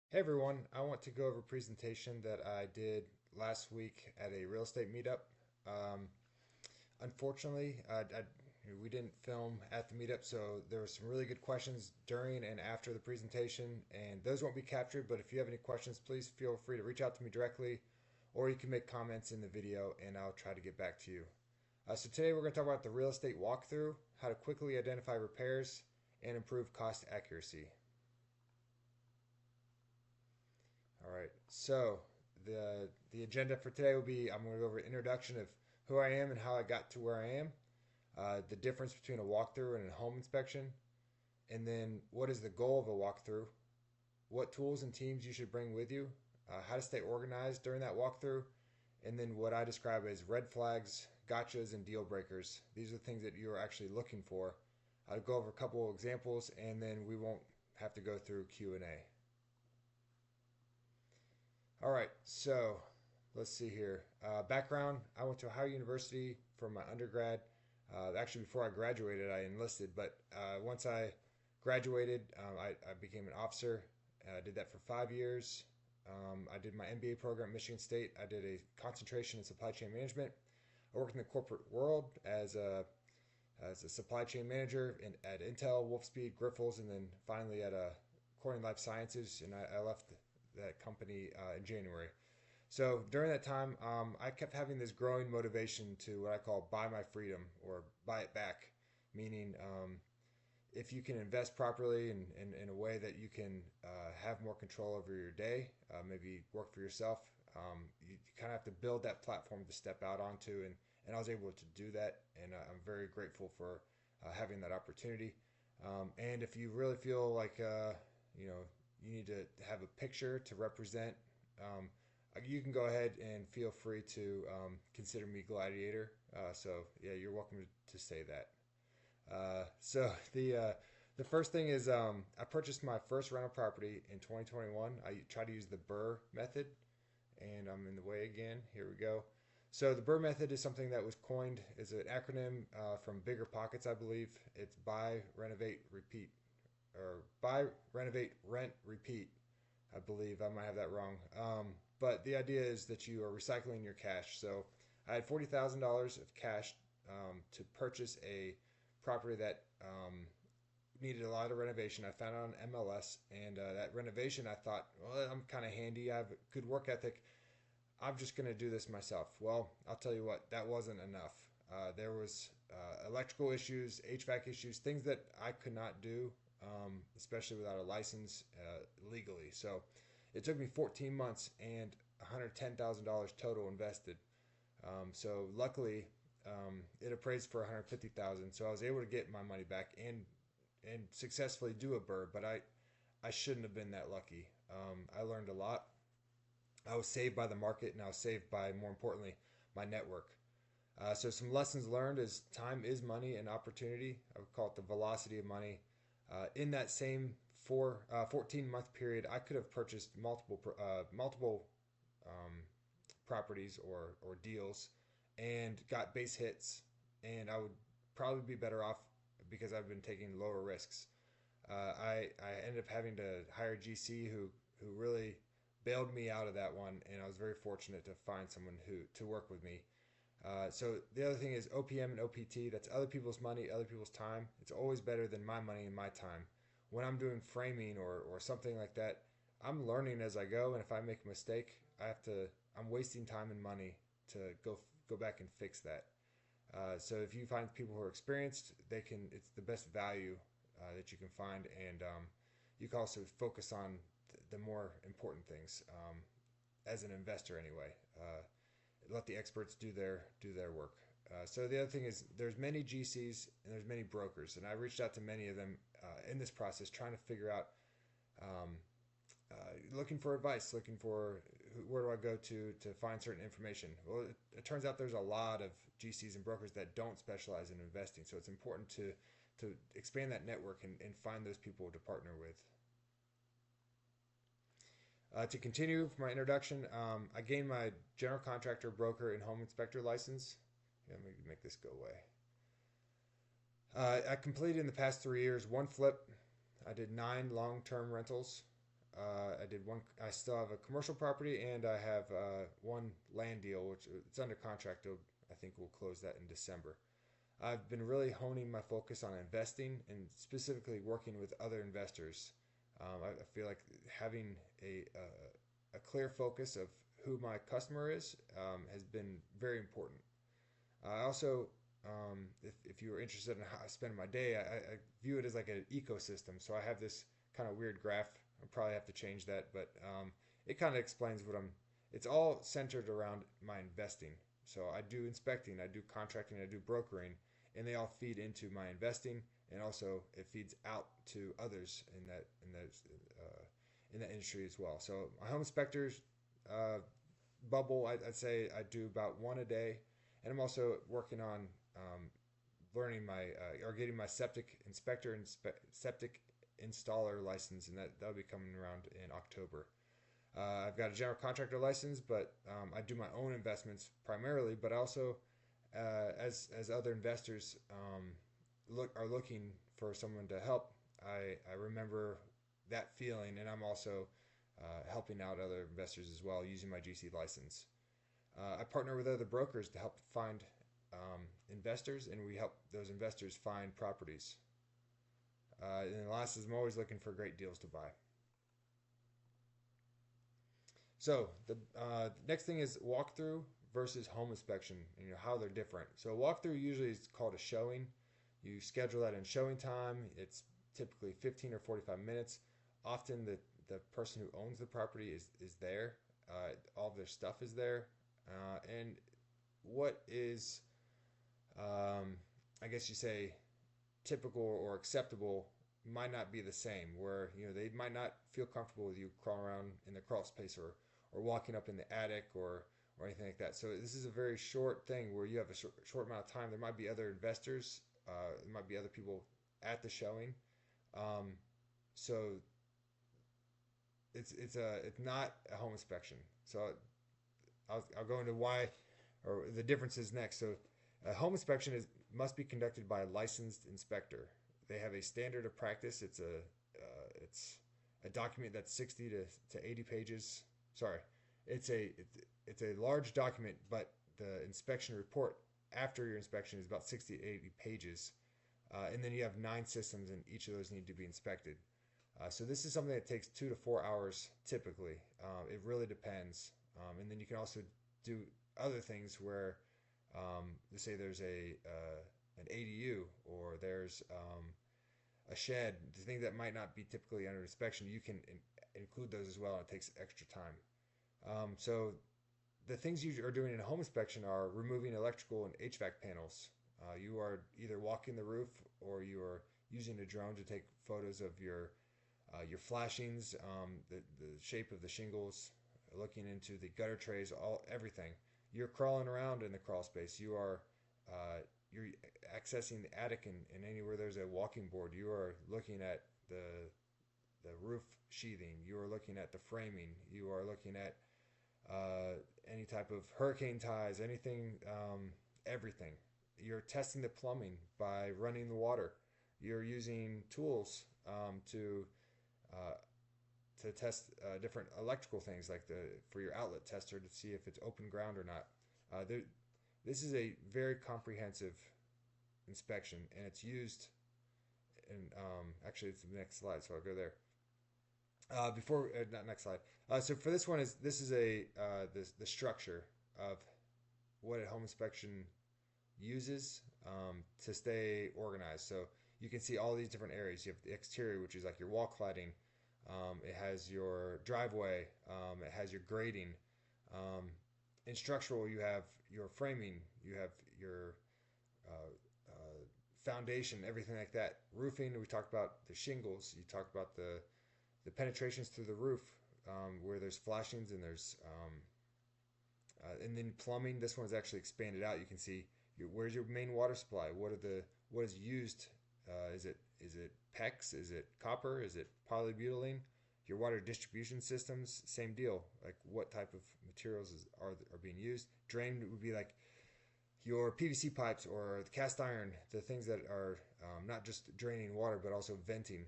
Hey everyone, I want to go over a presentation that I did last week at a real estate meetup. Um, Unfortunately, we didn't film at the meetup, so there were some really good questions during and after the presentation, and those won't be captured. But if you have any questions, please feel free to reach out to me directly, or you can make comments in the video, and I'll try to get back to you. So today we're going to talk about the real estate walkthrough, how to quickly identify repairs, and improve cost accuracy. All right. So the agenda for today will be I'm going to go over an introduction of who I am and how I got to where I am, the difference between a walkthrough and a home inspection, and then what is the goal of a walkthrough, what tools and teams you should bring with you, how to stay organized during that walkthrough, and then what I describe as red flags, gotchas, and deal breakers. These are the things that you are actually looking for. I'll go over a couple of examples, and then we won't have to go through Q&A. All right, so let's see here. Background: I went to Ohio University for my undergrad. Actually, before I graduated, I enlisted, but once I graduated, I became an officer. I did that for 5 years. I did my MBA program at Michigan State. I did a concentration in supply chain management. I worked in the corporate world as a supply chain manager at Intel, Wolfspeed, Grifols, and then finally at Corning Life Sciences. And I left that company in January. So during that time, I kept having this growing motivation to what I call buy my freedom or buy it back, meaning if you can invest properly and in a way that you can have more control over your day, maybe work for yourself, you kind of have to build that platform to step out onto. And I was able to do that, and I'm very grateful for having that opportunity. And if you really feel like you know you need to have a picture to represent, um, you can go ahead and feel free to consider me Gladiator. So yeah, you're welcome to say that. So the first thing is I purchased my first rental property in 2021. I tried to use the Burr method, and I'm in the way again. Here we go. So the Burr method is something that was coined as an acronym from Bigger Pockets, I believe. It's buy, renovate, repeat, or buy, renovate, rent, repeat. I believe I might have that wrong. But the idea is that you are recycling your cash. So I had $40,000 of cash to purchase a property that needed a lot of renovation. I found it on MLS, and that renovation, I thought, well, I'm kind of handy. I have a good work ethic. I'm just going to do this myself. Well, I'll tell you what, that wasn't enough. There was electrical issues, HVAC issues, things that I could not do, especially without a license legally. So it took me 14 months and $110,000 total invested. So luckily, it appraised for 150,000. So I was able to get my money back and successfully do a Burr. But I shouldn't have been that lucky. I learned a lot. I was saved by the market, and I was saved by, more importantly, my network. So some lessons learned is time is money and opportunity. I would call it the velocity of money. In that same 14-month period, I could have purchased multiple um, properties or deals and got base hits, and I would probably be better off because I've been taking lower risks. I ended up having to hire GC who really bailed me out of that one, and I was very fortunate to find someone who to work with me. So the other thing is OPM and OPT. That's other people's money, other people's time. It's always better than my money and my time. When I'm doing framing or something like that, I'm learning as I go, and if I make a mistake, I'm wasting time and money to go back and fix that. So if you find people who are experienced, they can. It's the best value that you can find, and you can also focus on the more important things as an investor anyway. Let the experts do their work. So the other thing is there's many GCs and there's many brokers, and I reached out to many of them in this process, trying to figure out, um, looking for advice, looking for where do I go to find certain information. Well, it turns out there's a lot of GCs and brokers that don't specialize in investing, so it's important to expand that network and find those people to partner with. To continue my introduction, I gained my general contractor, broker, and home inspector license. Yeah, let me make this go away. I completed in the past 3 years one flip. I did 9 long-term rentals. I did one. I still have a commercial property, and I have one land deal, which it's under contract. I think we'll close that in December. I've been really honing my focus on investing and specifically working with other investors. I feel like having a clear focus of who my customer is has been very important. I also, if you were interested in how I spend my day, I view it as like an ecosystem. So I have this kind of weird graph. I'll probably have to change that, but it kind of explains what I'm. It's all centered around my investing. So I do inspecting, I do contracting, I do brokering, and they all feed into my investing, and also it feeds out to others in that industry as well. So my home inspectors uh, bubble, I'd say I do about one a day, and I'm also working on learning my or getting my septic inspector and septic installer license, and that'll be coming around in October. I've got a general contractor license, but I do my own investments primarily. But also, as other investors are looking for someone to help, I remember that feeling, and I'm also helping out other investors as well using my GC license. I partner with other brokers to help find investors, and we help those investors find properties. And the last is I'm always looking for great deals to buy. So the next thing is walkthrough versus home inspection, and how they're different. So a walkthrough usually is called a showing. You schedule that in showing time. It's typically 15 or 45 minutes. Often the person who owns the property is there. All of their stuff is there. And what is, I guess you say, typical or acceptable might not be the same. Where they might not feel comfortable with you crawling around in the crawl space or walking up in the attic or anything like that. So this is a very short thing where you have a short amount of time. There might be other investors. There might be other people at the showing. So it's not a home inspection. So I'll go into why or the differences next. So a home inspection must be conducted by a licensed inspector. They have a standard of practice. It's a document that's 60 to 80 pages. Sorry, it's a large document, but the inspection report after your inspection is about 60 to 80 pages, and then you have 9 systems, and each of those need to be inspected. So this is something that takes 2 to 4 hours typically. It really depends, and then you can also do other things where, let's say there's an ADU or there's a shed, the things that might not be typically under inspection, you can include those as well, and it takes extra time. So the things you are doing in a home inspection are removing electrical and HVAC panels. You are either walking the roof or you are using a drone to take photos of your flashings, the shape of the shingles, looking into the gutter trays, everything. You're crawling around in the crawl space. You're accessing the attic and anywhere there's a walking board. You are looking at the roof sheathing. You are looking at the framing. You are looking at any type of hurricane ties, anything, everything. You're testing the plumbing by running the water. You're using tools uh, to test different electrical things, like for your outlet tester to see if it's open ground or not. This is a very comprehensive inspection, and it's used. And actually, it's the next slide, so I'll go there. Not next slide. So for this one this is the structure of what a home inspection uses to stay organized. So you can see all these different areas. You have the exterior, which is like your wall cladding. It has your driveway. It has your grading. In structural, you have your framing. You have your foundation, everything like that. Roofing, we talked about the shingles. You talked about the penetrations through the roof, where there's flashings and then plumbing. This one's actually expanded out. You can see where's your main water supply. What is used? Is it PEX? Is it copper? Is it polybutylene? Your water distribution systems, same deal. Like what type of materials are being used? Drain would be like your PVC pipes or the cast iron, the things that are not just draining water but also venting.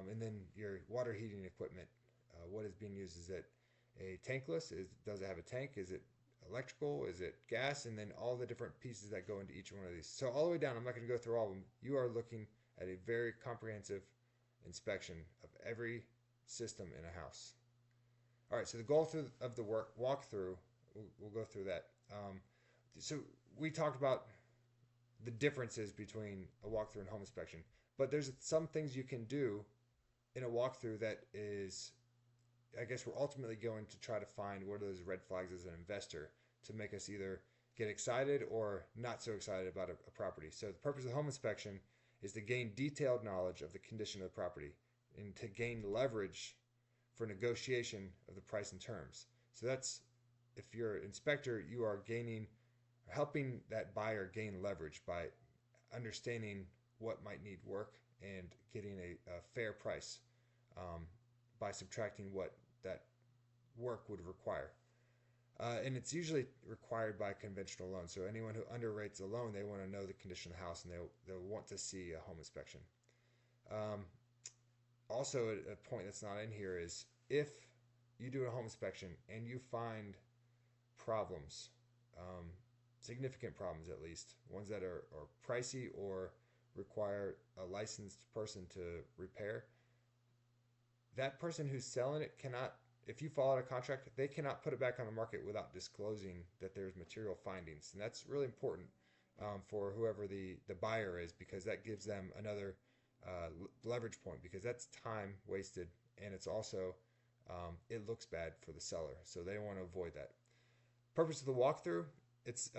And then your water heating equipment. what is being used. Is it a tankless? Does it have a tank? Is it electrical? Is it gas? And then all the different pieces that go into each one of these. So all the way down, I'm not going to go through all of them. You are looking at a very comprehensive inspection of every system in a house. All right, so the goal of the walkthrough, we'll go through that. So we talked about the differences between a walkthrough and home inspection, but there's some things you can do in a walkthrough that is, I guess we're ultimately going to try to find what are those red flags as an investor to make us either get excited or not so excited about a property. So the purpose of the home inspection is to gain detailed knowledge of the condition of the property and to gain leverage for negotiation of the price and terms. So that's, if you're an inspector, you are helping that buyer gain leverage by understanding what might need work and getting a fair price by subtracting what that work would require. And it's usually required by conventional loans. So anyone who underwrites a loan, they want to know the condition of the house and they'll want to see a home inspection. Also, a point that's not in here is if you do a home inspection and you find problems, significant problems at least, ones that are pricey or require a licensed person to repair, that person who's selling it cannot, if you fall out of contract, they cannot put it back on the market without disclosing that there's material findings. And that's really important for whoever the buyer is, because that gives them another leverage point, because that's time wasted and it's also, it looks bad for the seller. So they want to avoid that. Purpose of the walkthrough, it's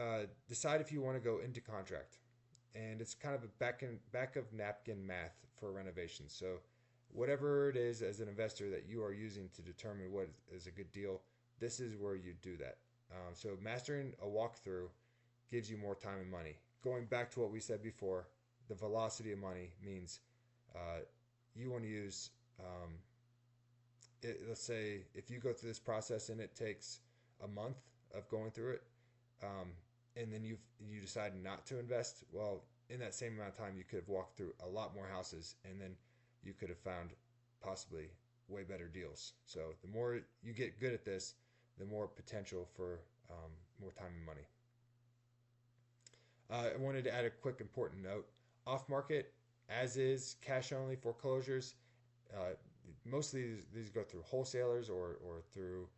decide if you want to go into contract. And it's kind of a back of napkin math for renovation. So whatever it is as an investor that you are using to determine what is a good deal, this is where you do that. So mastering a walkthrough gives you more time and money. Going back to what we said before, the velocity of money means you want to use, let's say if you go through this process and it takes a month of going through it, and then you decide not to invest, well, in that same amount of time, you could have walked through a lot more houses, and then you could have found possibly way better deals. So the more you get good at this, the more potential for more time and money. I wanted to add a quick important note. Off-market, as is, cash-only foreclosures, most of these go through wholesalers or through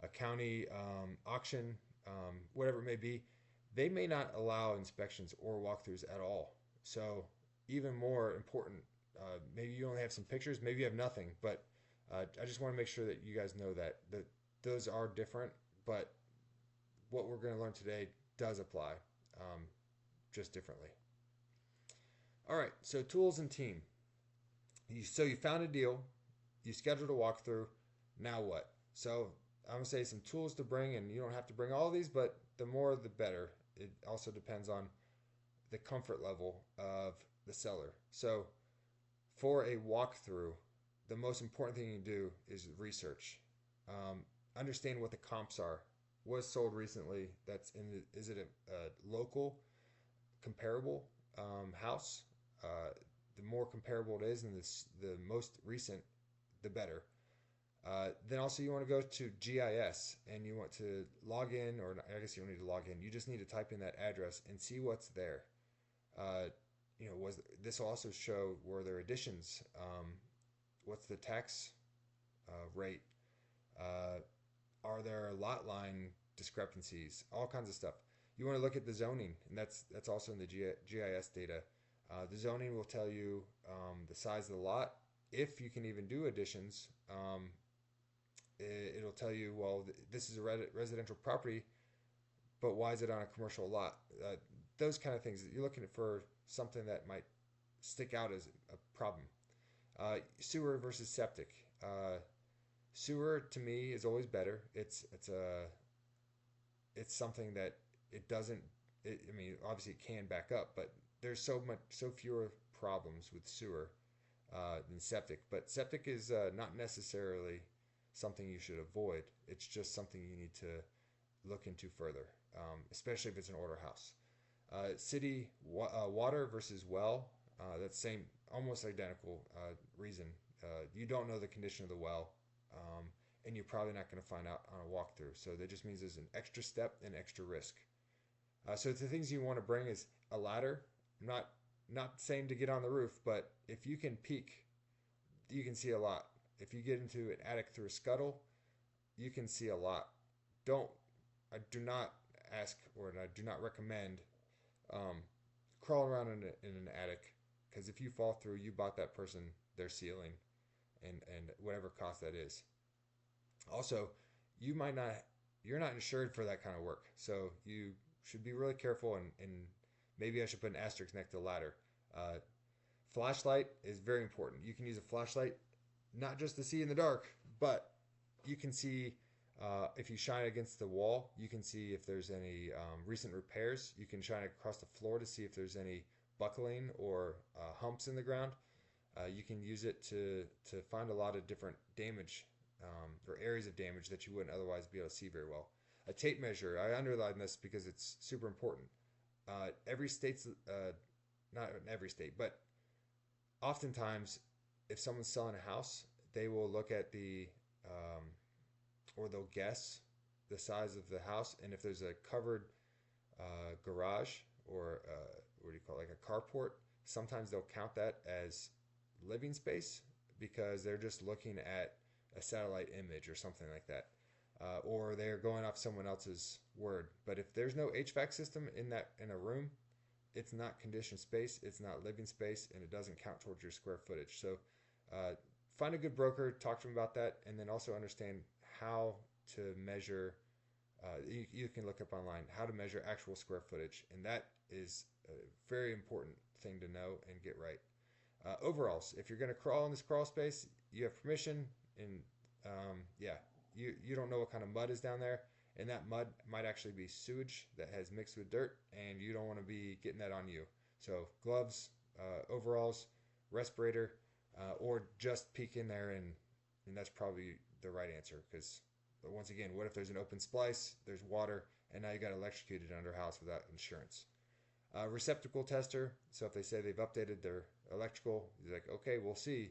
a county auction, whatever it may be. They may not allow inspections or walkthroughs at all. So even more important, maybe you only have some pictures, maybe you have nothing, but I just want to make sure that you guys know that those are different, but what we're going to learn today does apply, just differently. All right, so tools and team. So you found a deal, you scheduled a walkthrough, now what? So I'm going to say some tools to bring, and you don't have to bring all of these, but the more the better. It also depends on the comfort level of the seller. So for a walkthrough, the most important thing you can do is research. Understand what the comps are. What is sold recently? Is it a local comparable house? The more comparable it is and the most recent, the better. Then also you want to go to GIS and you want to log in, or I guess you don't need to log in. You just need to type in that address and see what's there. This will also show, were there additions? What's the tax rate? Are there lot line discrepancies? All kinds of stuff. You want to look at the zoning, and that's also in the GIS data. The zoning will tell you the size of the lot, if you can even do additions. It'll tell you, well, this is a residential property, but why is it on a commercial lot? Those kind of things. You're looking for something that might stick out as a problem. Sewer versus septic. Sewer to me is always better. It's something that it doesn't. I mean, obviously it can back up, but there's so fewer problems with sewer than septic. But septic is not necessarily something you should avoid. It's just something you need to look into further, especially if it's an older house. City water versus well. That same, almost identical reason. You don't know the condition of the well. and you're probably not going to find out on a walkthrough. So that just means there's an extra step and extra risk. So the things you want to bring is a ladder. I'm not saying to get on the roof, but if you can peek, you can see a lot. If you get into an attic through a scuttle, you can see a lot. Don't I do not ask or I do not recommend um, crawling around in an attic, because if you fall through, you bought that person their ceiling and whatever cost that is. Also, you might not you're not insured for that kind of work, so you should be really careful, and maybe I should put an asterisk next to the ladder. Uh, Flashlight is very important. You can use a flashlight not just to see in the dark, but you can see if you shine against the wall, you can see if there's any recent repairs. You can shine across the floor to see if there's any buckling or humps in the ground. You can use it to find a lot of different damage or areas of damage that you wouldn't otherwise be able to see very well. A tape measure, I underline this because it's super important. Every state's, not in every state, but oftentimes if someone's selling a house, they will look at or they'll guess the size of the house. And if there's a covered garage or what do you call it, like a carport, sometimes they'll count that as living space because they're just looking at a satellite image or something like that. Or they're going off someone else's word. But if there's no HVAC system in a room, it's not conditioned space, it's not living space, and it doesn't count towards your square footage. So find a good broker, talk to them about that, and then also understand how to measure. You can look up online how to measure actual square footage, and that is a very important thing to know and get right. Overalls, if you're going to crawl in this crawl space, you have permission, and yeah, you don't know what kind of mud is down there, and that mud might actually be sewage that has mixed with dirt, and you don't want to be getting that on you. So gloves, overalls, respirator, or just peek in there, and that's probably the right answer. Because once again, what if there's an open splice, there's water, and now you got electrocuted under house without insurance? Receptacle tester. So if they say they've updated their electrical, you're like, okay, we'll see.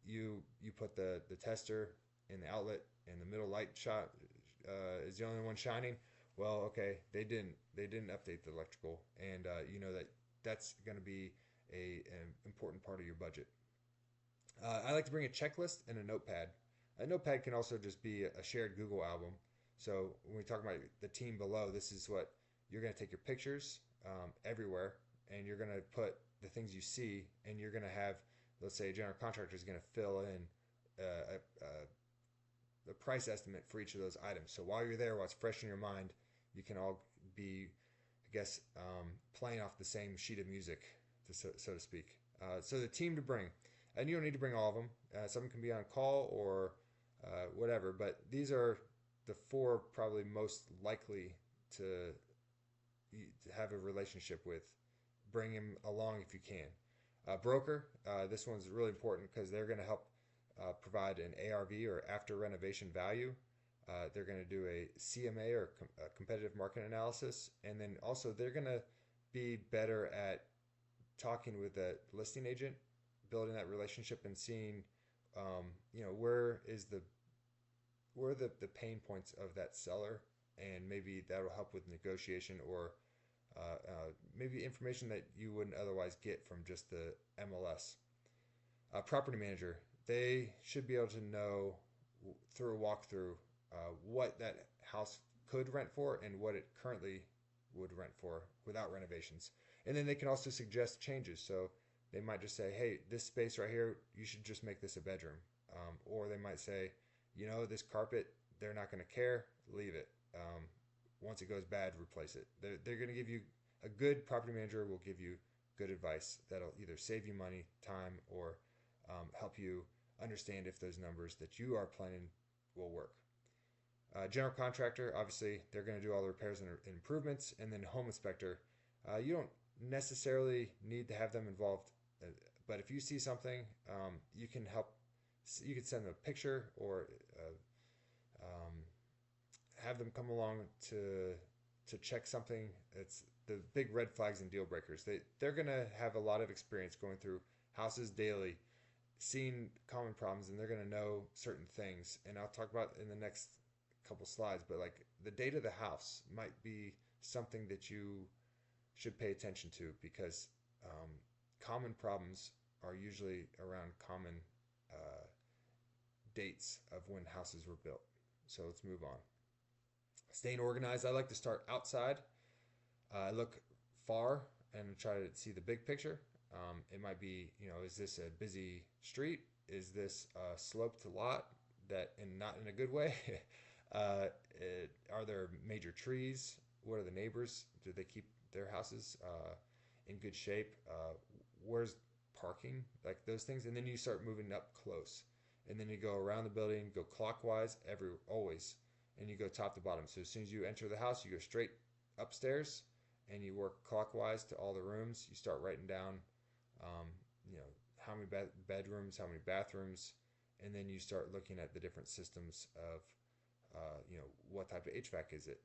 You put the tester in the outlet, and the middle light shot is the only one shining. Well, okay, they didn't update the electrical, and you know that's going to be an important part of your budget. I like to bring a checklist and a notepad. A notepad can also just be a shared Google album. So when we talk about the team below, this is what you're going to take your pictures everywhere, and you're going to put the things you see, and you're going to have, let's say, a general contractor is going to fill in the price estimate for each of those items. So while you're there, while it's fresh in your mind, you can all be, I guess, playing off the same sheet of music, so to speak. So the team to bring, and you don't need to bring all of them. Some can be on call or whatever, but these are the four probably most likely to have a relationship with. Bring him along if you can. Broker, this one's really important because they're going to help provide an ARV or after renovation value. They're going to do a CMA or competitive market analysis, and then also they're going to be better at talking with the listing agent, building that relationship, and seeing, where are the pain points of that seller, and maybe that'll help with negotiation or maybe information that you wouldn't otherwise get from just the MLS. Property manager, they should be able to know through a walkthrough what that house could rent for and what it currently would rent for without renovations. And then they can also suggest changes. So they might just say, hey, this space right here, you should just make this a bedroom. Or they might say, this carpet, they're not going to care, leave it. Once it goes bad, replace it. They're going to give you, a good property manager will give you good advice that'll either save you money, time, or help you understand if those numbers that you are planning will work. General contractor, obviously, they're going to do all the repairs and improvements. And then home inspector, you don't necessarily need to have them involved. But if you see something, you can help. You can send them a picture or have them come along to check something. It's the big red flags and deal breakers. They're going to have a lot of experience going through houses daily, seeing common problems, and they're going to know certain things. And I'll talk about in the next couple slides, but like the date of the house might be something that you should pay attention to because um, common problems are usually around common uh, dates of when houses were built. So let's move on. Staying organized, I like to start outside. I look far and try to see the big picture. It might be, is this a busy street? Is this a sloped lot that, and not in a good way? Are there major trees? What are the neighbors? Do they keep their houses in good shape? Where's parking? Like those things, and then you start moving up close, and then you go around the building, go clockwise always, and you go top to bottom. So as soon as you enter the house, you go straight upstairs, and you work clockwise to all the rooms. You start writing down, um, you know, how many bedrooms, how many bathrooms, and then you start looking at the different systems of, what type of HVAC is it,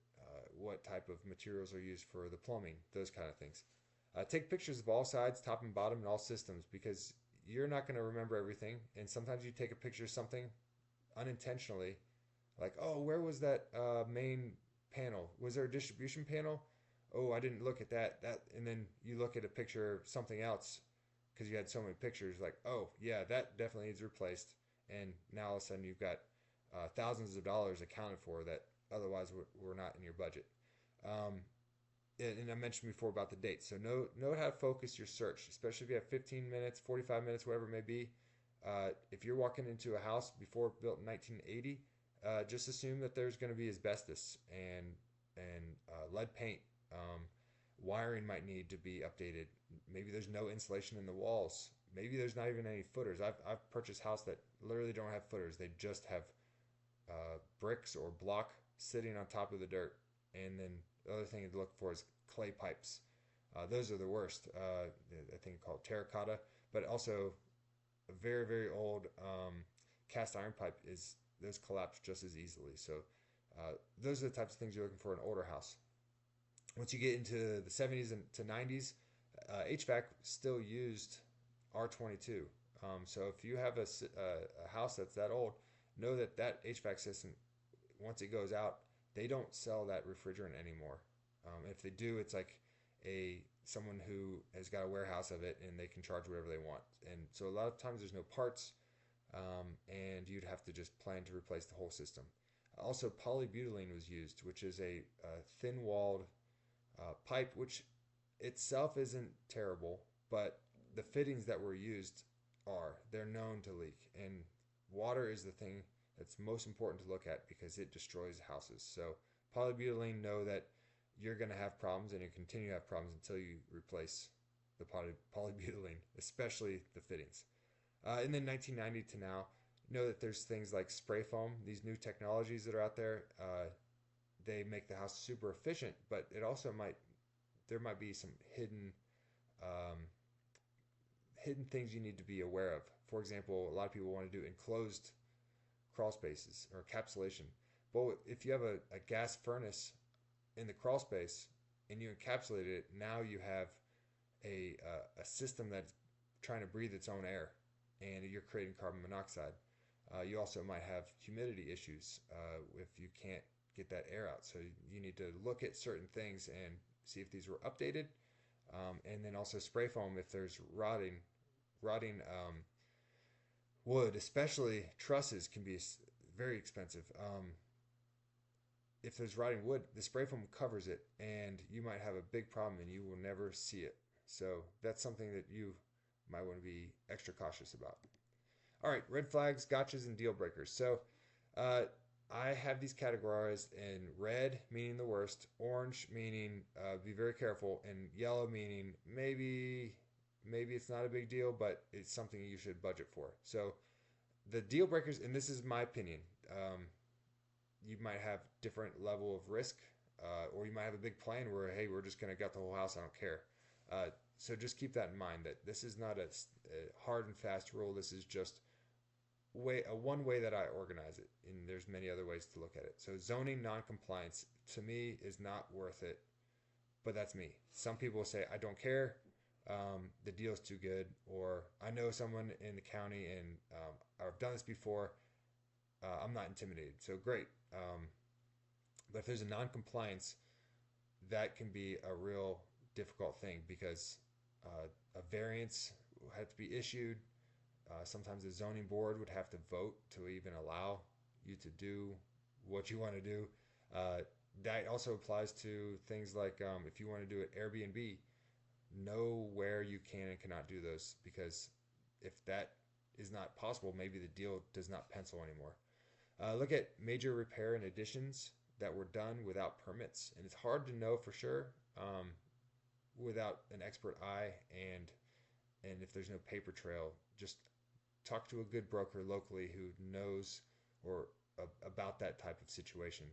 what type of materials are used for the plumbing, those kind of things. Take pictures of all sides, top and bottom, and all systems because you're not going to remember everything. And sometimes you take a picture of something unintentionally, like, oh, where was that main panel? Was there a distribution panel? Oh, I didn't look at that. And then you look at a picture of something else because you had so many pictures. Like, oh, yeah, that definitely needs replaced. And now all of a sudden you've got thousands of dollars accounted for that otherwise were not in your budget. Um, and I mentioned before about the date. So know how to focus your search, especially if you have 15 minutes, 45 minutes, whatever it may be. If you're walking into a house before built in 1980, just assume that there's going to be asbestos and lead paint. Um, Wiring might need to be updated. Maybe there's no insulation in the walls. Maybe there's not even any footers. I've purchased houses that literally don't have footers. They just have bricks or block sitting on top of the dirt. And then the other thing to look for is clay pipes. Those are the worst. I think called terracotta, but also a very, very old cast iron pipe is those collapse just as easily. So those are the types of things you're looking for in an older house. Once you get into the 70s and to 90s, HVAC still used R22. So if you have a house that's that old, know that that HVAC system, once it goes out, they don't sell that refrigerant anymore. If they do, it's like someone who has got a warehouse of it and they can charge whatever they want. And so a lot of times there's no parts, and you'd have to just plan to replace the whole system. Also, polybutylene was used, which is a thin-walled pipe, which itself isn't terrible, but the fittings that were used they're known to leak, and water is the thing that's most important to look at because it destroys houses. So polybutylene, know that you're going to have problems and you continue to have problems until you replace the polybutylene, especially the fittings. And then 1990 to now, know that there's things like spray foam, these new technologies that are out there. They make the house super efficient, but there might be some um, hidden things you need to be aware of. For example, a lot of people want to do enclosed crawl spaces or encapsulation. But if you have a gas furnace in the crawl space and you encapsulate it, now you have a system that's trying to breathe its own air, and you're creating carbon monoxide. You also might have humidity issues if you can't get that air out. So you need to look at certain things and see if these were updated. And then also spray foam if there's rotting wood, especially trusses, can be very expensive. If there's rotting wood, the spray foam covers it, and you might have a big problem, and you will never see it. So that's something that you might want to be extra cautious about. All right, red flags, gotchas, and deal breakers. So I have these categorized in red, meaning the worst, orange, meaning be very careful, and yellow, meaning maybe it's not a big deal, but it's something you should budget for. So the deal breakers, and this is my opinion, you might have different level of risk, or you might have a big plan where, hey, we're just going to gut the whole house, I don't care. So just keep that in mind, that this is not a hard and fast rule. This is just one way that I organize it, and there's many other ways to look at it. So zoning non-compliance to me is not worth it, but that's me. Some people say I don't care. the deal's too good, or I know someone in the county and I've done this before. I'm not intimidated. So great. But if there's a non-compliance, that can be a real difficult thing because a variance had to be issued. Sometimes the zoning board would have to vote to even allow you to do what you want to do. Uh, that also applies to things like if you want to do it Airbnb, know where you can and cannot do those because if that is not possible, maybe the deal does not pencil anymore. Look at major repair and additions that were done without permits, and it's hard to know for sure without an expert eye and if there's no paper trail. Just talk to a good broker locally who knows or about that type of situation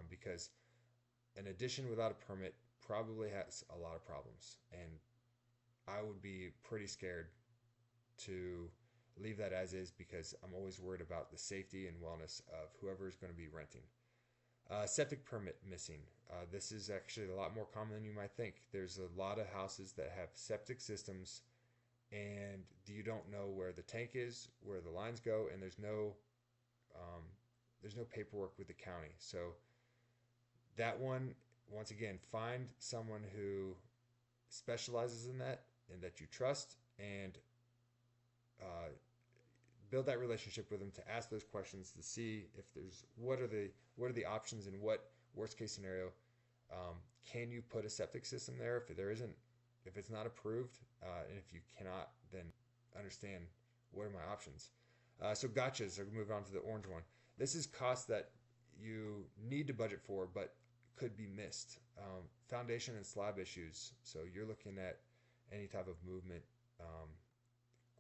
because an addition without a permit probably has a lot of problems, and I would be pretty scared to leave that as is because I'm always worried about the safety and wellness of whoever is going to be renting. Septic permit missing. This is actually a lot more common than you might think. There's a lot of houses that have septic systems and you don't know where the tank is, where the lines go, and there's no paperwork with the county. So that one, once again, find someone who specializes in that and that you trust, and uh, build that relationship with them to ask those questions to see if there's what are the options and what worst case scenario can you put a septic system there if there isn't, if it's not approved, and if you cannot, then understand what are my options. So gotchas. So move on to the orange one. This is costs that you need to budget for but could be missed. Foundation and slab issues. So you're looking at any type of movement,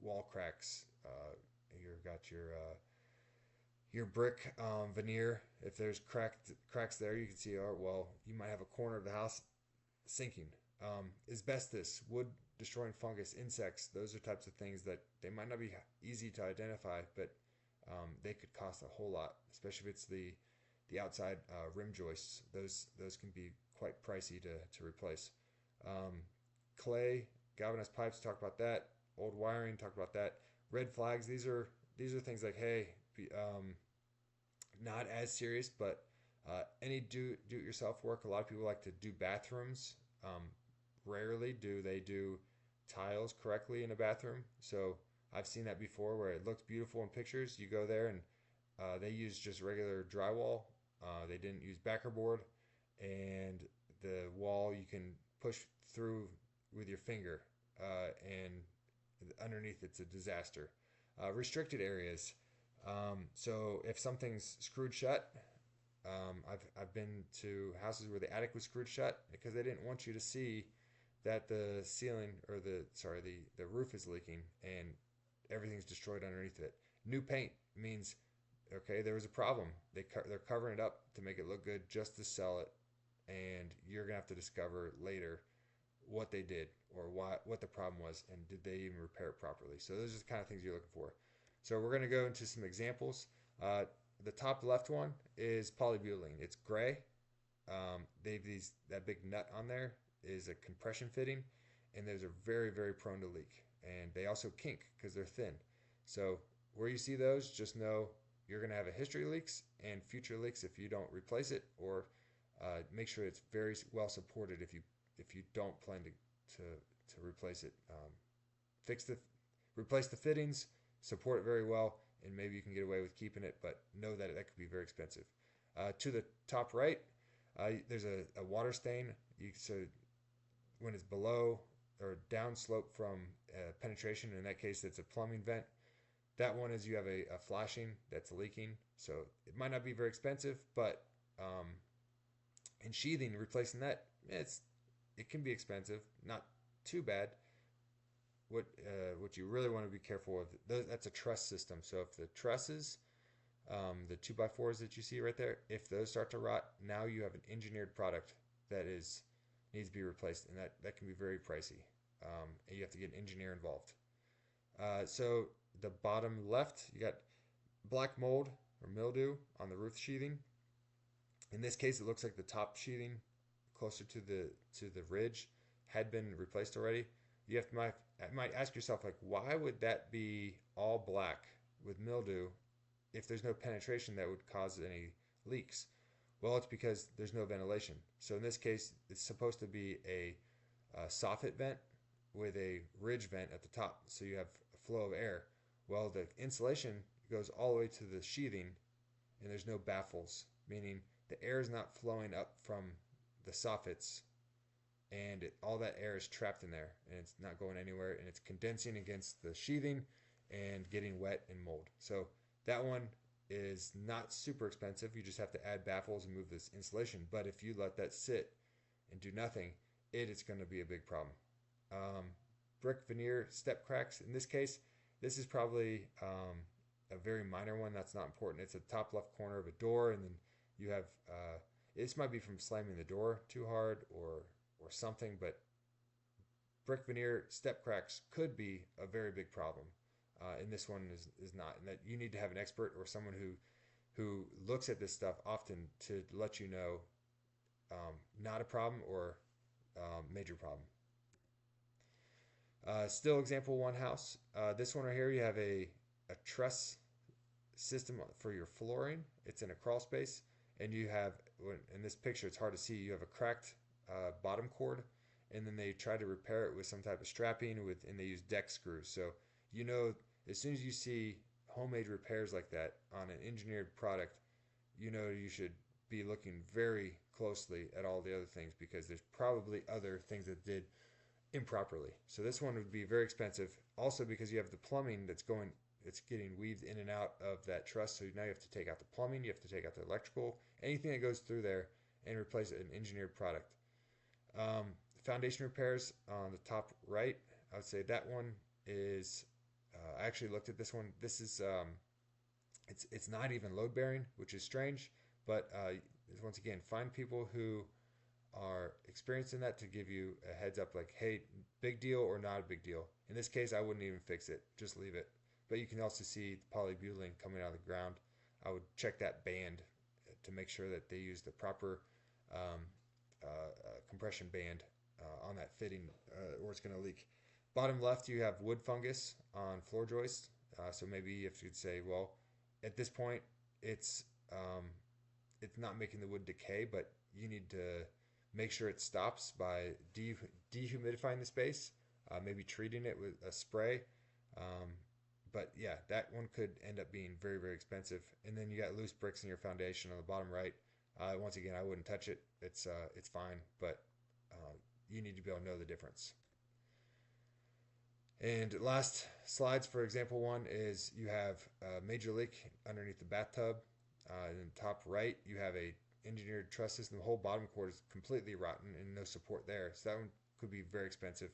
wall cracks. You've got your brick veneer. If there's cracks there, you can see. Oh well, you might have a corner of the house sinking. Asbestos, wood destroying fungus, insects. Those are types of things that they might not be easy to identify, but they could cost a whole lot, especially if it's the outside rim joists. Those can be quite pricey to replace. Clay, galvanized pipes. Talk about that. Old wiring. Talk about that. Red flags. These are things like, hey, not as serious, but any do-it-yourself work. A lot of people like to do bathrooms. Rarely do they do tiles correctly in a bathroom. So I've seen that before where it looks beautiful in pictures. You go there and they use just regular drywall. They didn't use backer board, and the wall you can push through with your finger, and underneath it's a disaster. Restricted areas. So if something's screwed shut, I've been to houses where the attic was screwed shut because they didn't want you to see that the ceiling or the roof is leaking and everything's destroyed underneath it. New paint means okay, there was a problem. They're covering it up to make it look good just to sell it, and you're gonna have to discover later what they did or what the problem was and did they even repair it properly. So those are the kind of things you're looking for. So we're gonna go into some examples. The top left one is polybutylene. It's gray. They've that big nut on there is a compression fitting, and those are very, very prone to leak. And they also kink because they're thin. So where you see those, just know you're going to have a history of leaks and future leaks if you don't replace it, or make sure it's very well supported if you don't plan to replace it. Replace the fittings, support it very well, and maybe you can get away with keeping it, but know that could be very expensive. To the top right, there's a water stain. So when it's below or downslope from penetration, in that case, it's a plumbing vent. That one is you have a flashing that's leaking. So it might not be very expensive, but in sheathing, replacing that, it can be expensive. Not too bad. What you really want to be careful of, that's a truss system. So if the trusses, the 2x4s that you see right there, if those start to rot, now you have an engineered product that needs to be replaced, and that can be very pricey. And you have to get an engineer involved. So the bottom left, you got black mold or mildew on the roof sheathing. In this case, it looks like the top sheathing closer to the ridge had been replaced already. might ask yourself, like, why would that be all black with mildew if there's no penetration that would cause any leaks? Well, it's because there's no ventilation. So in this case, it's supposed to be a soffit vent with a ridge vent at the top, so you have a flow of air. Well, the insulation goes all the way to the sheathing, and there's no baffles, meaning the air is not flowing up from the soffits, and all that air is trapped in there, and it's not going anywhere, and it's condensing against the sheathing and getting wet and mold. So that one is not super expensive. You just have to add baffles and move this insulation. But if you let that sit and do nothing, it is going to be a big problem. Brick veneer step cracks. In this case, this is probably a very minor one. That's not important. It's a top left corner of a door, and then you have this might be from slamming the door too hard or something, but brick veneer step cracks could be a very big problem. And this one is not. And that you need to have an expert or someone who looks at this stuff often to let you know not a problem or major problem. Still example one house. This one right here, you have a truss system for your flooring. It's in a crawl space, and you have, in this picture it's hard to see, you have a cracked bottom cord, and then they try to repair it with some type of strapping and they use deck screws. So you know, as soon as you see homemade repairs like that on an engineered product, you know you should be looking very closely at all the other things, because there's probably other things that did improperly. So this one would be very expensive. Also because you have the plumbing it's getting weaved in and out of that truss. So now you have to take out the plumbing, you have to take out the electrical, anything that goes through there, and replace an engineered product. Foundation repairs on the top right, I would say that one is, I actually looked at this one. This is, it's not even load bearing, which is strange, but once again, find people who are experienced in that to give you a heads up, like, hey, big deal or not a big deal. In this case, I wouldn't even fix it, just leave it. But you can also see the polybutylene coming out of the ground. I would check that band to make sure that they use the proper compression band on that fitting, or it's going to leak. Bottom left, you have wood fungus on floor joists. So maybe if you'd say, well, at this point, it's not making the wood decay, but you need to make sure it stops by dehumidifying the space, maybe treating it with a spray. But yeah, that one could end up being very, very expensive. And then you got loose bricks in your foundation on the bottom right. Once again, I wouldn't touch it. It's fine, but you need to be able to know the difference. And last slides for example one is you have a major leak underneath the bathtub. In the top right, you have a engineered truss system. The whole bottom cord is completely rotten and no support there. So that one could be very expensive.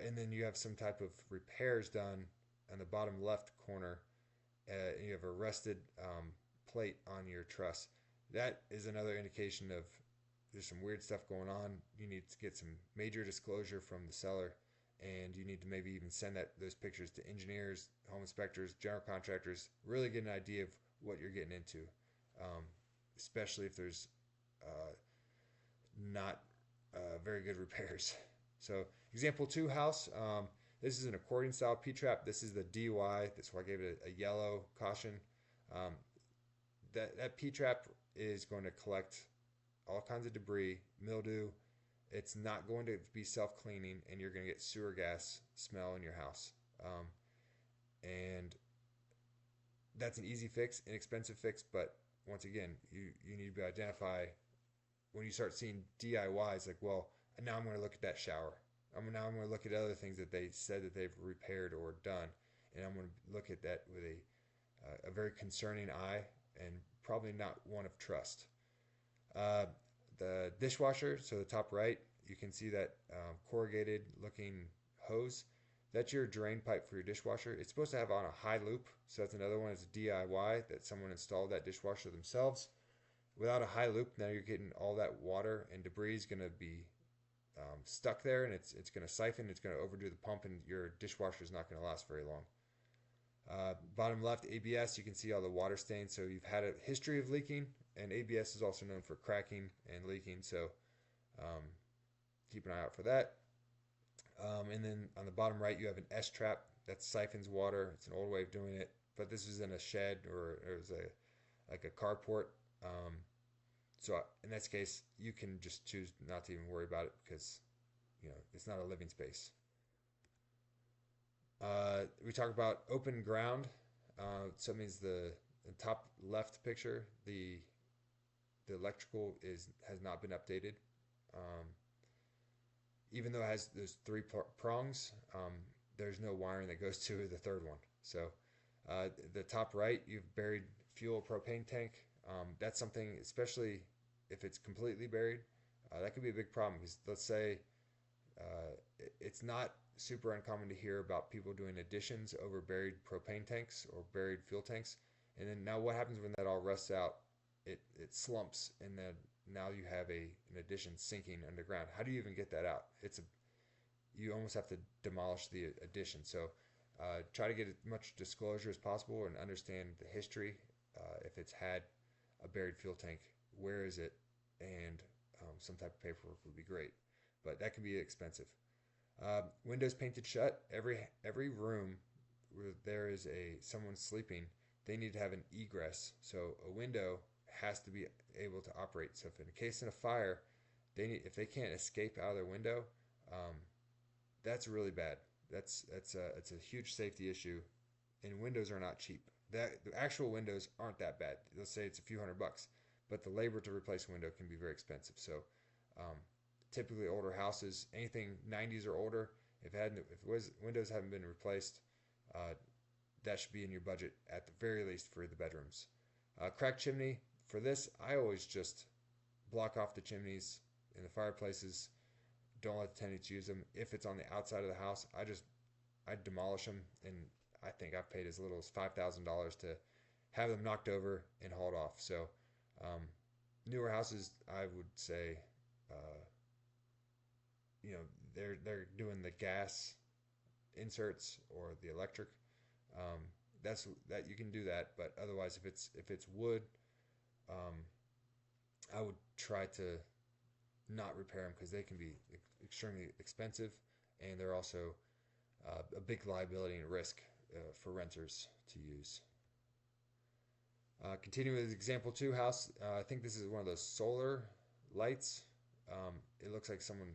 And then you have some type of repairs done on the bottom left corner. And you have a rusted plate on your truss. That is another indication of there's some weird stuff going on. You need to get some major disclosure from the seller, and you need to maybe even send those pictures to engineers, home inspectors, general contractors. Really get an idea of what you're getting into, especially if there's not very good repairs. So example 2 house. This is an accordion style P-trap. This is the DY. That's why I gave it a yellow caution. That P-trap is going to collect all kinds of debris, mildew. It's not going to be self-cleaning, and you're going to get sewer gas smell in your house. And that's an easy fix, inexpensive fix, but once again, you need to identify when you start seeing DIYs, like, well, now I'm going to look at that shower. Now I'm going to look at other things that they said that they've repaired or done, and I'm going to look at that with a very concerning eye, and probably not one of trust. The dishwasher, so the top right, you can see that corrugated looking hose. That's your drain pipe for your dishwasher. It's supposed to have on a high loop, so that's another one. It's a DIY that someone installed that dishwasher themselves. Without a high loop, now you're getting all that water and debris is going to be stuck there, and it's going to siphon, it's going to overdo the pump, and your dishwasher is not going to last very long. Bottom left, ABS, you can see all the water stains. So you've had a history of leaking, and ABS is also known for cracking and leaking, so keep an eye out for that. And then on the bottom right, you have an S trap that siphons water. It's an old way of doing it, but this is in a shed or it was a like a carport. Um, so in this case, you can just choose not to even worry about it because it's not a living space. We talk about open ground. So it means the top left picture, the electrical is has not been updated. Um, Even though it has those three prongs, there's no wiring that goes to the third one. So the top right, you've buried fuel propane tank. That's something, especially if it's completely buried, that could be a big problem because let's say it's not super uncommon to hear about people doing additions over buried propane tanks or buried fuel tanks. And then now what happens when that all rusts out? It slumps, and then now you have an addition sinking underground. How do you even get that out? You almost have to demolish the addition. So try to get as much disclosure as possible and understand the history. If it's had a buried fuel tank, where is it? And some type of paperwork would be great, but that can be expensive. Windows painted shut. Every room where there is a someone sleeping, they need to have an egress. So a window has to be able to operate. So if in a case of a fire, if they can't escape out of their window, um, that's really bad. It's a huge safety issue, and windows are not cheap. The actual windows aren't that bad. Let's say it's a few $100, but the labor to replace a window can be very expensive. So um, typically older houses, anything 90s or older, if windows haven't been replaced, uh, that should be in your budget at the very least for the bedrooms. Cracked chimney. For this, I always just block off the chimneys in the fireplaces. Don't let the tenants use them. If it's on the outside of the house, I demolish them, and I think I've paid as little as $5,000 to have them knocked over and hauled off. So um, newer houses, I would say, uh, they're doing the gas inserts or the electric. Um, that you can do that, but otherwise, if it's wood, um, I would try to not repair them because they can be extremely expensive, and they're also a big liability and risk for renters to use. Continuing with example two house, I think this is one of those solar lights. It looks like someone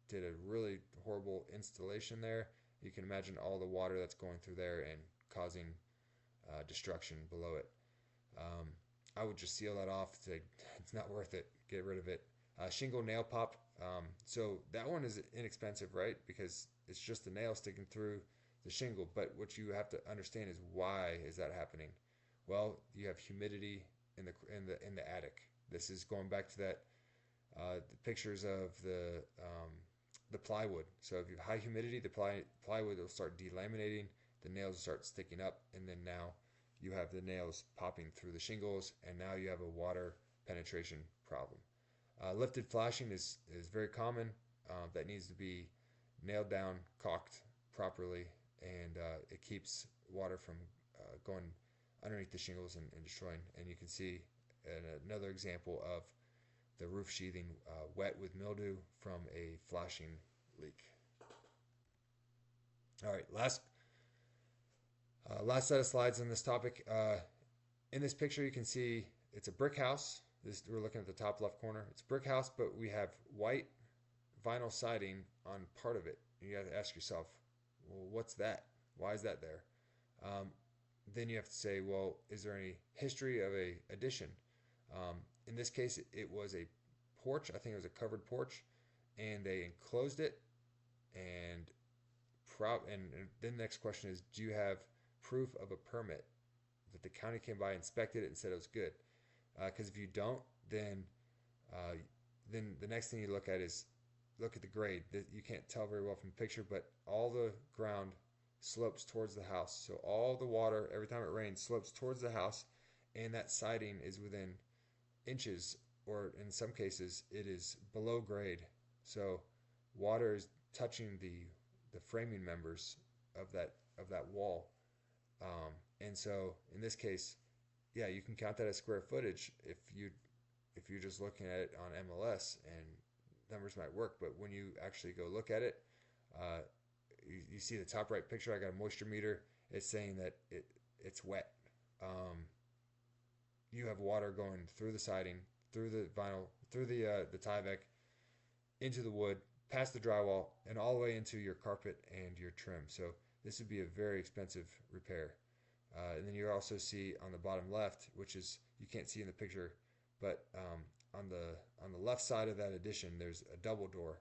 did a really horrible installation there. You can imagine all the water that's going through there and causing destruction below it. Um, I would just seal that off. It's not worth it. Get rid of it. Shingle nail pop. So that one is inexpensive, right? Because it's just a nail sticking through the shingle. But what you have to understand is why is that happening? Well, you have humidity in the attic. This is going back to that the pictures of the plywood. So if you have high humidity, the plywood will start delaminating. The nails will start sticking up, and then now you have the nails popping through the shingles, and now you have a water penetration problem. Lifted flashing is very common. That needs to be nailed down, caulked properly, and it keeps water from going underneath the shingles and destroying. And you can see another example of the roof sheathing wet with mildew from a flashing leak. All right, last set of slides on this topic. In this picture, you can see it's a brick house. We're looking at the top left corner. It's a brick house, but we have white vinyl siding on part of it. And you have to ask yourself, well, what's that? Why is that there? Um, then you have to say, well, is there any history of a addition? In this case, it was a porch. I think it was a covered porch, and they enclosed it. And and then the next question is, do you have proof of a permit that the county came by, inspected it, and said it was good? Because if you don't, uh, then the next thing you look at is look at the grade. You can't tell very well from the picture, but all the ground slopes towards the house. So all the water, every time it rains, slopes towards the house, and that siding is within inches, or in some cases, it is below grade. So water is touching the framing members of that wall, and so in this case, yeah, you can count that as square footage if you're just looking at it on MLS, and numbers might work. But when you actually go look at it, Uh, you see the top right picture. I got a moisture meter. It's saying that it's wet. Um, you have water going through the siding, through the vinyl, through the Tyvek, into the wood, past the drywall, and all the way into your carpet and your trim. So this would be a very expensive repair. And then you also see on the bottom left, which is you can't see in the picture, but on the left side of that addition, there's a double door,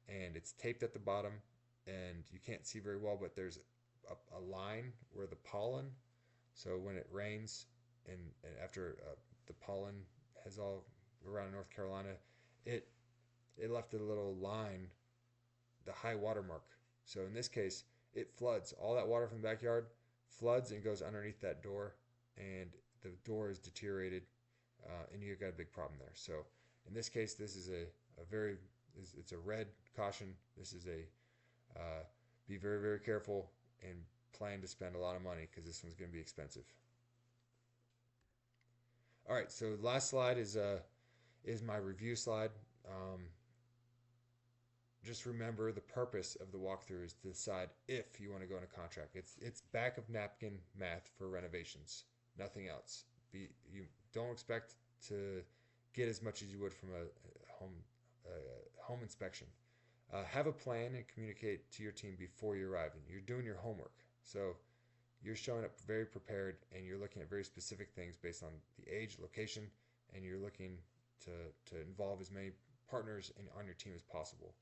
and it's taped at the bottom, and you can't see very well, but there's a line where the pollen. So when it rains, and after the pollen has all around North Carolina, it it left a little line, the high water mark. So in this case, it floods. All that water from the backyard floods and goes underneath that door, and the door is deteriorated, and you've got a big problem there. So in this case, this is a very it's a red caution. This is a be very very careful and plan to spend a lot of money because this one's going to be expensive. All right, so the last slide is my review slide. Um, just remember the purpose of the walkthrough is to decide if you want to go into contract. It's back of napkin math for renovations, nothing else. You don't expect to get as much as you would from a home inspection. Have a plan and communicate to your team before you arrive. And you're doing your homework, so you're showing up very prepared, and you're looking at very specific things based on the age, location, and you're looking to involve as many partners on your team as possible.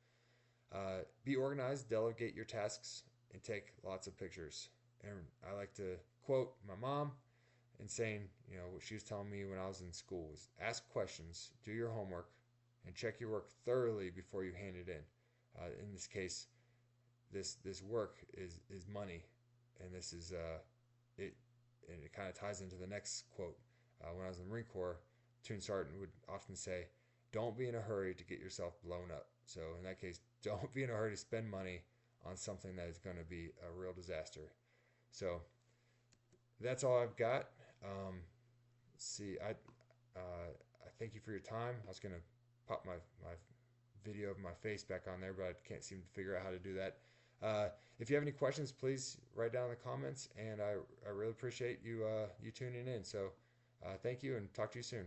Be organized, delegate your tasks, and take lots of pictures. And I like to quote my mom and saying, what she was telling me when I was in school was ask questions, do your homework, and check your work thoroughly before you hand it in. In this case, this work is money, and this is it. And it kind of ties into the next quote. When I was in the Marine Corps, Toon Sergeant would often say, "Don't be in a hurry to get yourself blown up." So in that case, don't be in a hurry to spend money on something that is going to be a real disaster. So that's all I've got. Let's see, I thank you for your time. I was going to pop my video of my face back on there, but I can't seem to figure out how to do that. If you have any questions, please write down in the comments, and I really appreciate you tuning in. So thank you, and talk to you soon.